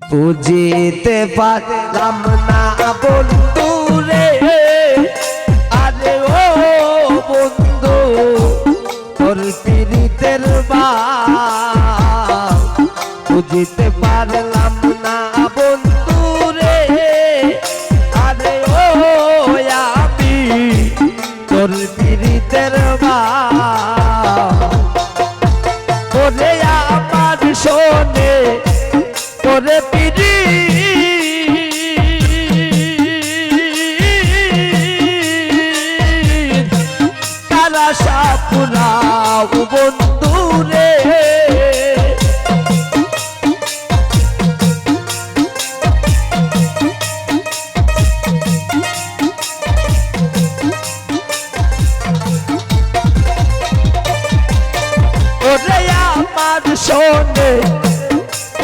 বুঝিতে পারলাম না বন্ধু রে, আরে ও বন্ধু তোর পীড়িতের বাপ। বুঝিতে পারলাম না বন্ধু রে, আরে ও আমি তোর পীড়িতের বাপ। ওরে আমার শোনে ওরে পিড়ি কারা সাপুরাও বন্ধু রে। ওরে আমার শোনে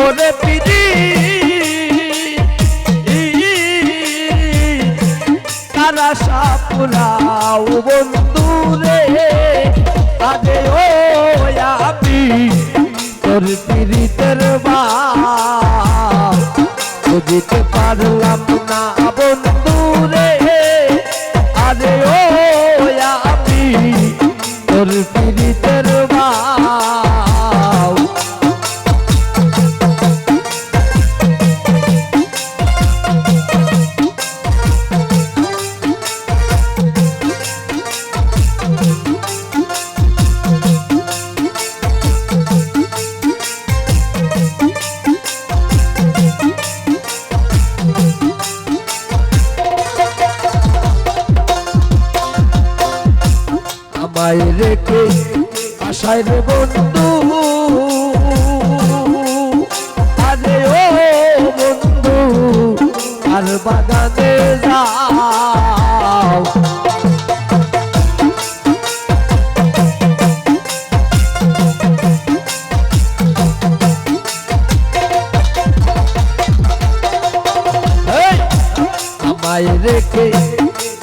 ওরে পিড়ি কারা সাপুরাও বন্ধু রে, আরে ও আমি তোর পীড়িতের বাপ। বুঝিতে পারলাম না বন্ধু রে, আরে ও আমি তোর পীড়িতের বাপ। আমায় রেখে আশায় রে বন্ধু, আরে ও বন্ধু আর বাগানে যাও। আমায় রেখে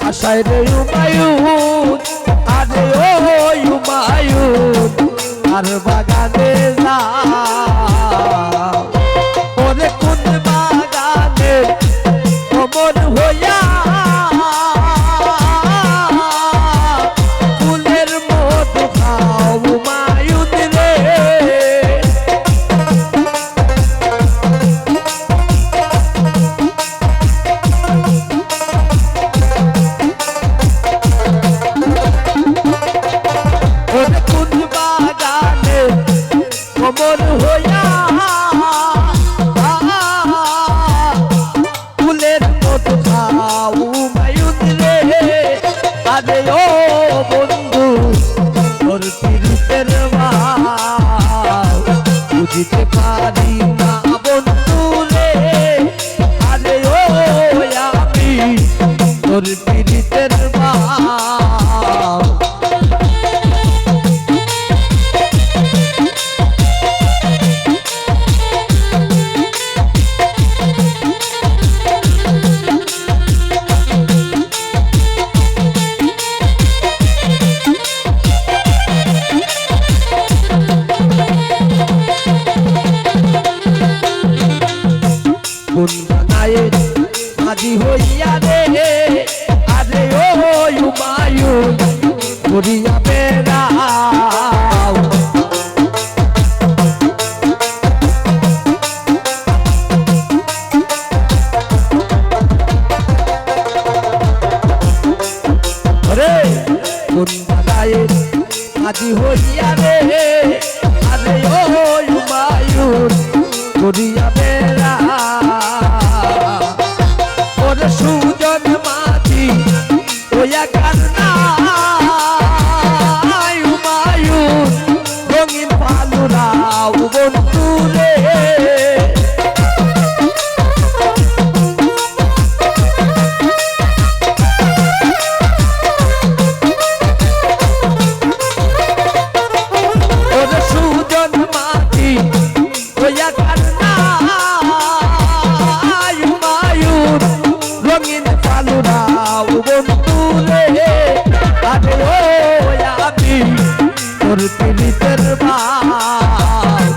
আশায় রে হুমায়ুন, আরে ও হুমায়ুন আর বাগানে যাও। ওরে কোন বাগানে অমর হইয়া ফুলের মতো খাও হুমায়ুন রে। অমর হইয়া ফুলের মতো খাও হুমায়ুন রে, আরে ও বন্ধু তোর পীড়িতের বাপ। বুঝিতে পারি না বন্ধু রে, আরে ও আমি তোর পীড়িতের বাপ। কোন বানায়ে আজি হইয়া রে, আরে ও হুমায়ুন করিয়া বেড়াও। রে কোন বানায়ে আজি হইয়া রে, আরে ও হুমায়ুন করিয়া বেড়াও। ওরে সুজন মাঝি ওয়া কান্না হুমায়ুন রঙিন পালুরাও বন্ধু রে। ওরে সুজন মাঝি ওয়া কান্না হুমায়ুন রঙিন পালুরাও বন্ধু রে, আরে ও আমি তোর পীড়িতের বাপ।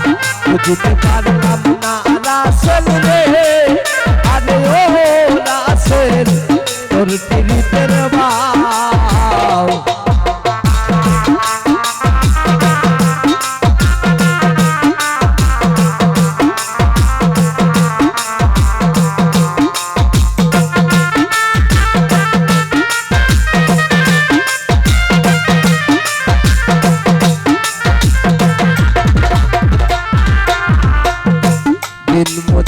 বুঝিতে পারলাম না রাসূল রে,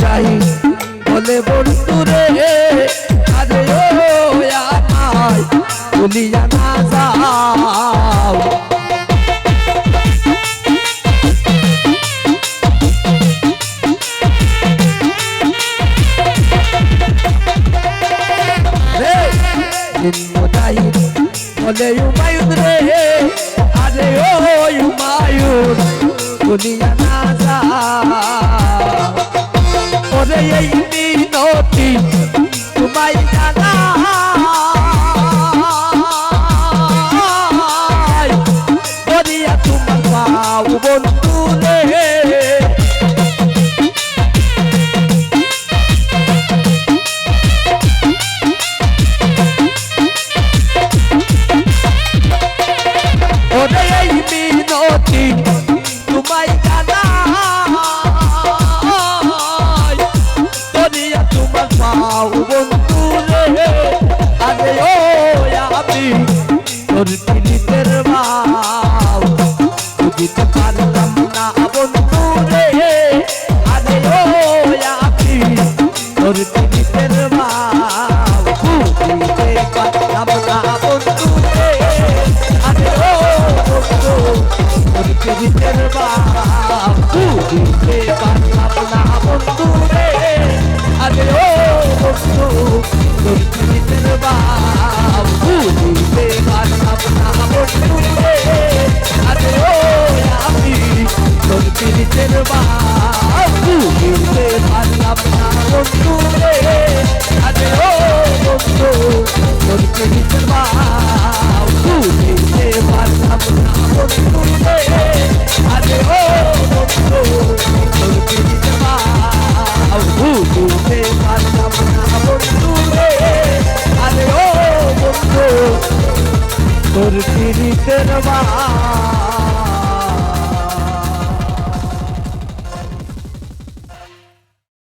মুজাহিদ বলে বন্ধু রে আরে ও আমায় ভুলিয়া না যাও মুজাহিদ বলে হুমায়ুন রে আরে ও হুমায়ুন ভুলিয়া না যাও ওরে এই মিনতি তোমায় জানাই করিয়া তোমার পাও বন্ধু রে ওরে এই মিনতি তোমায় জানাই করিয়া তোমার পাও বন্ধু রে আরে ও আমি তোর পিলিতের বাউ বুঝিতে পারলাম না বন্ধু রে আরে ও আমি তোর পিলিতের বাউ বুঝিতে পারলাম না বন্ধু রে আরে ও বন্ধু তোর পিলিতের বাউ বুঝিতে পারলাম না বন্ধু রে আরে ও বন্ধু তোর পিলিতের বাউ বুঝিতে পারলাম না বন্ধু রে আরে ও আমি তোর পিলিতের বাউ বুঝিতে পারলাম না বন্ধু রে আরে ও বন্ধু তোর পিলিতের বাউ বুঝিতে পারলাম না বন্ধু রে আরে ও বন্ধু তোর পিলিতের বাউ বুঝিতে পারলাম না বন্ধু রে আরে ও বন্ধু তোর পিলিতের বাউ